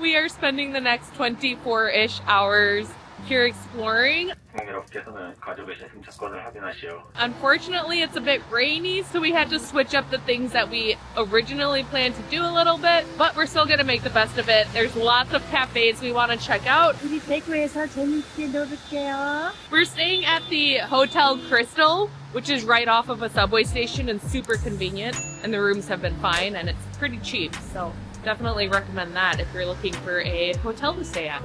We are spending the next 24-ish hours here exploring. Unfortunately, it's a bit rainy, so we had to switch up the things that we originally planned to do a little bit, but we're still gonna make the best of it. There's lots of cafes we want to check out. We're staying at the Hotel Crystal, which is right off of a subway station and super convenient, and the rooms have been fine and it's pretty cheap, so definitely recommend that if you're looking for a hotel to stay at.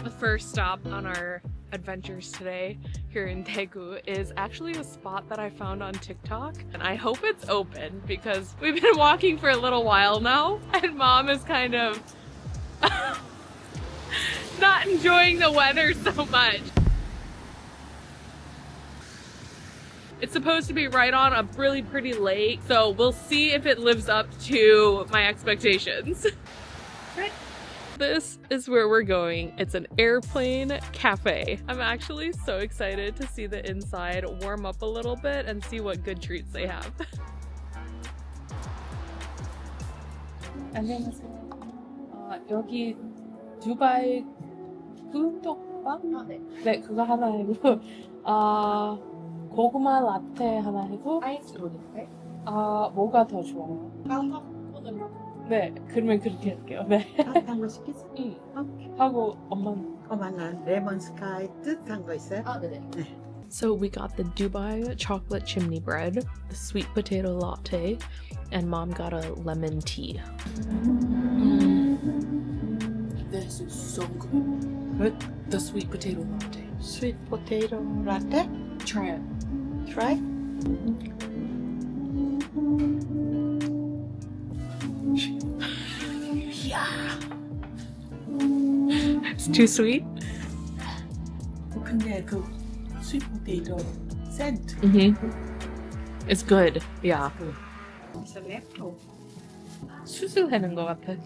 The first stop on our adventures today here in Daegu is actually a spot that I found on TikTok, and I hope it's open because we've been walking for a little while now and Mom is kind of not enjoying the weather so much. It's supposed to be right on a really pretty lake, so we'll see if it lives up to my expectations. This is where we're going. It's an airplane cafe. I'm actually so excited to see the inside, warm up a little bit, and see what good treats they have. 안녕하세요. 여기 두바이 꿀떡빵? 네, 그거 하나 해고 고구마 라떼 하나 해고 아이스 롤인데? 뭐가 더 좋아요? 네, 그러면 그렇게 할게요. 네. 따뜻한 거 시키지? 응. 오케이. 하고 엄마는? 엄마는 레몬 스카이 뜻한 거 있어요? 네네. So we got the Dubai chocolate chimney bread, the sweet potato latte, and Mom got a lemon tea. This is so good. Good? The sweet potato latte. Sweet potato latte? Try it. Try? Yeah. It's too sweet? 근데 그 sweet potato scent. It's good. Yeah. It's a leftover. 수수하는 것 같아.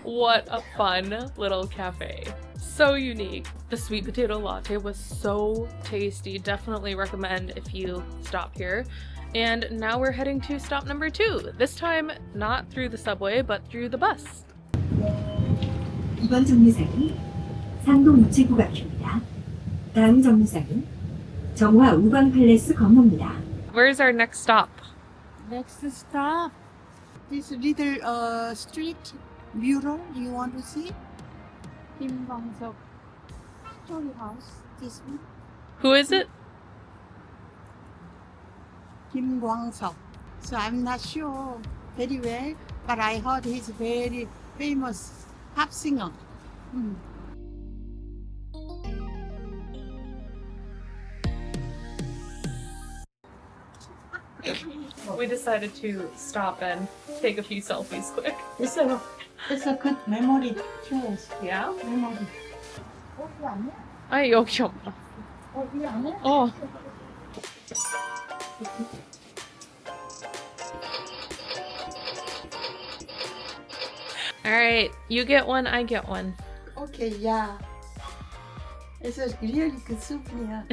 What a fun little cafe. So unique. The sweet potato latte was so tasty. Definitely recommend if you stop here. And now we're heading to stop number 2. This time not through the subway, but through the bus. 이번 정류장은 상동 우체국앞입니다. 다음 정류장은 정화 우광 팔레스 건너입니다. Where's our next stop? Next stop. This little street mural you want to see? 김광석 story house. This one. Who is it? Kim Kwang-seok. So I'm not sure very well, but I heard he's very famous pop singer. We decided to stop and take a few selfies quick. It's a good memory too. Yeah? memory. 여기 아니야? 아니, 여기 없나? 여기 아니야? 어. Alright, you get one, I get one. Okay, yeah. It's a really good souvenir.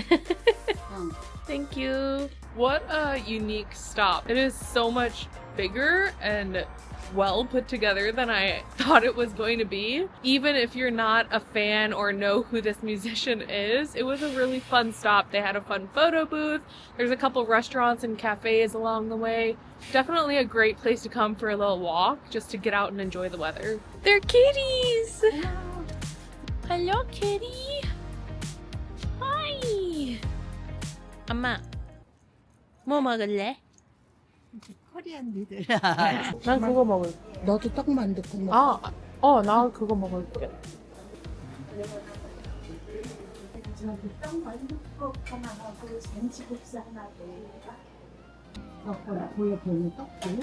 Thank you. What a unique stop. It is so much bigger and well put together than I thought it was going to be. Even if you're not a fan or know who this musician is, it was a really fun stop. They had a fun photo booth. There's a couple restaurants and cafes along the way. Definitely a great place to come for a little walk, just to get out and enjoy the weather. They're kitties! Hello, kitty! Hi! 엄마, 뭐 먹을래? 코리안 니들. 난 그거 먹을게. 너도 떡 만들고 먹어. 나 그거 먹을게. 떡 만들고 하나하고 잔치국수 하나고. 보여보는 떡들.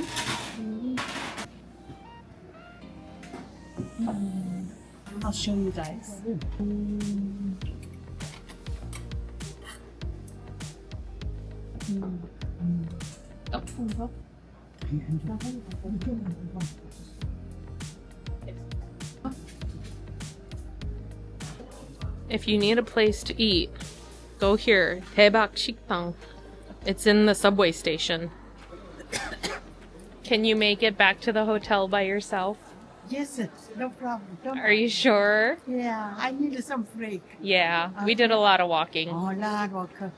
I'll show you guys. 떡 거? If you need a place to eat, go here. 대박 식당. It's in the subway station. Can you make it back to the hotel by yourself? Yes, no problem. Don't Are you sure? Yeah, I need some break. Yeah, we did a lot of walking. Oh, Lord, worker.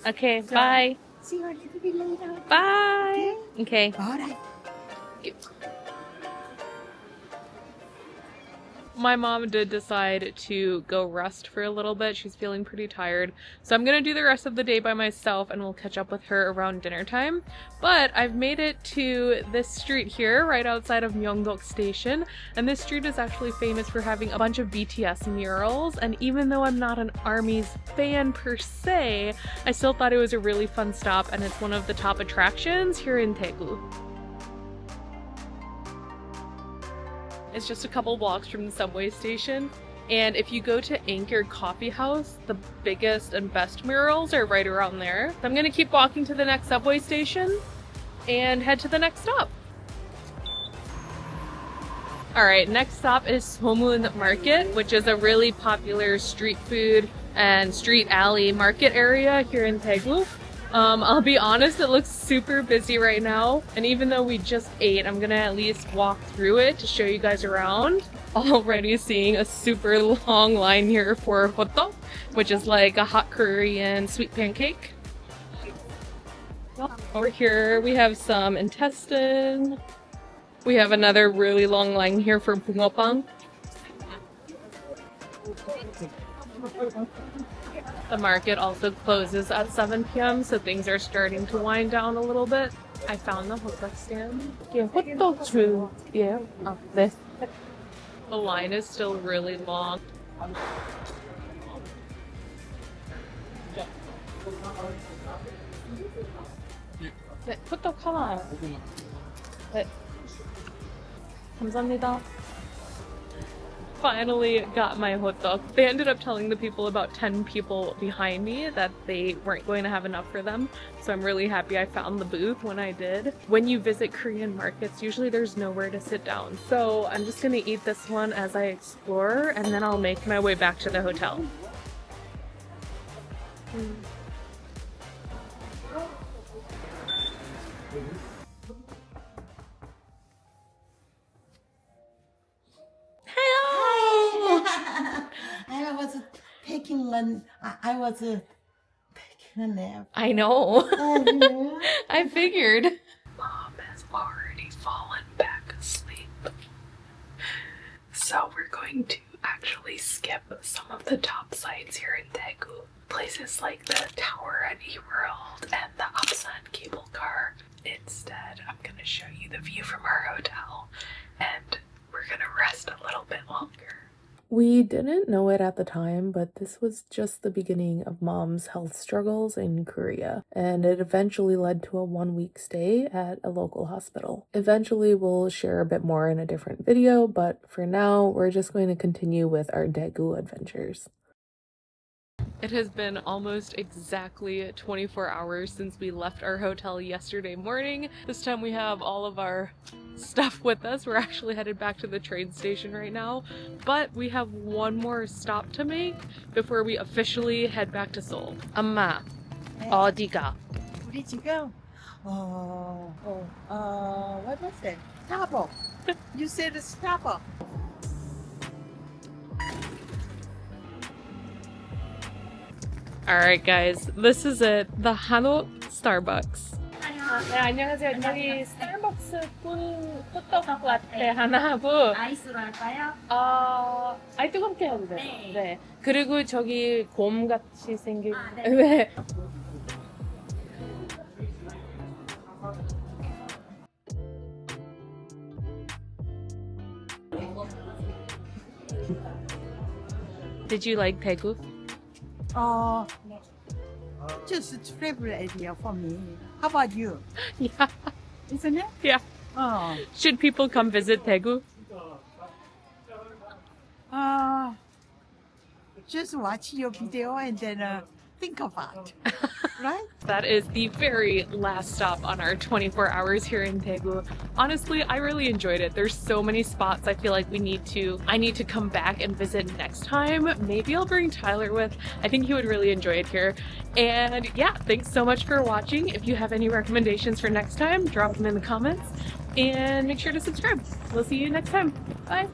Okay, So- bye. See you a little bit later. Bye. Okay. All right. My mom did decide to go rest for a little bit. She's feeling pretty tired. So I'm gonna do the rest of the day by myself and we'll catch up with her around dinner time. But I've made it to this street here right outside of Myeongdok Station. And this street is actually famous for having a bunch of BTS murals. And even though I'm not an ARMY's fan per se, I still thought it was a really fun stop and it's one of the top attractions here in Daegu. It's just a couple blocks from the subway station. And if you go to Anchor Coffee House, the biggest and best murals are right around there. So I'm gonna keep walking to the next subway station and head to the next stop. Alright, next stop is Somun Market, which is a really popular street food and street alley market area here in Daegu. I'll be honest, it looks super busy right now, and even though we just ate, I'm gonna at least walk through it to show you guys around. Already seeing a super long line here for hotdog, which is like a hot Korean sweet pancake. Over here we have some intestine. We have another really long line here for bungeoppang. The market also closes at 7 p.m. so things are starting to wind down a little bit. I found the hotdog stand. Yeah, hotdog too. Yeah. This. The line is still really long. 네, 호떡 하나. 네. 감사합니다. Finally got my hotdog. They ended up telling the people, about 10 people behind me, that they weren't going to have enough for them. So I'm really happy I found the booth when I did. When you visit Korean markets, usually there's nowhere to sit down. So I'm just gonna eat this one as I explore, and then I'll make my way back to the hotel. I was taking I was taking a nap. I know. Oh, yeah. I figured. Mom has already fallen back asleep. So we're going to actually skip some of the top sites here in Daegu. Places like the tower at eWorld and the Upsun cable car. Instead, I'm gonna show you the view from our hotel and we're gonna rest a little bit longer. We didn't know it at the time, but this was just the beginning of Mom's health struggles in Korea, and it eventually led to a 1-week stay at a local hospital. Eventually, we'll share a bit more in a different video, but for now, we're just going to continue with our Daegu adventures. It has been almost exactly 24 hours since we left our hotel yesterday morning. This time we have all of our stuff with us. We're actually headed back to the train station right now, but we have one more stop to make before we officially head back to Seoul. 엄마, 어디가? 우리 지금 what was it? Starbucks. You said Starbucks. Alright guys, this is it. The Hanok Starbucks. 네, 안녕하세요. 저기 스타벅스 꿀 호떡 라떼 하나 하고 아이스로 할까요? 아이 뜨겁게 해도 돼요. 네. 네. 그리고 저기 곰같이 생긴 네. 네. Did you like Daegu? Just a travel area for me. How about you? Yeah. Isn't it? Yeah. Oh. Should people come visit Daegu? Just watch your video and then think about, right? That is the very last stop on our 24 hours here in Daegu. Honestly, I really enjoyed it. There's so many spots I feel like I need to come back and visit next time. Maybe I'll bring Tyler with. I think he would really enjoy it here. And yeah, thanks so much for watching. If you have any recommendations for next time, drop them in the comments and make sure to subscribe. We'll see you next time. Bye.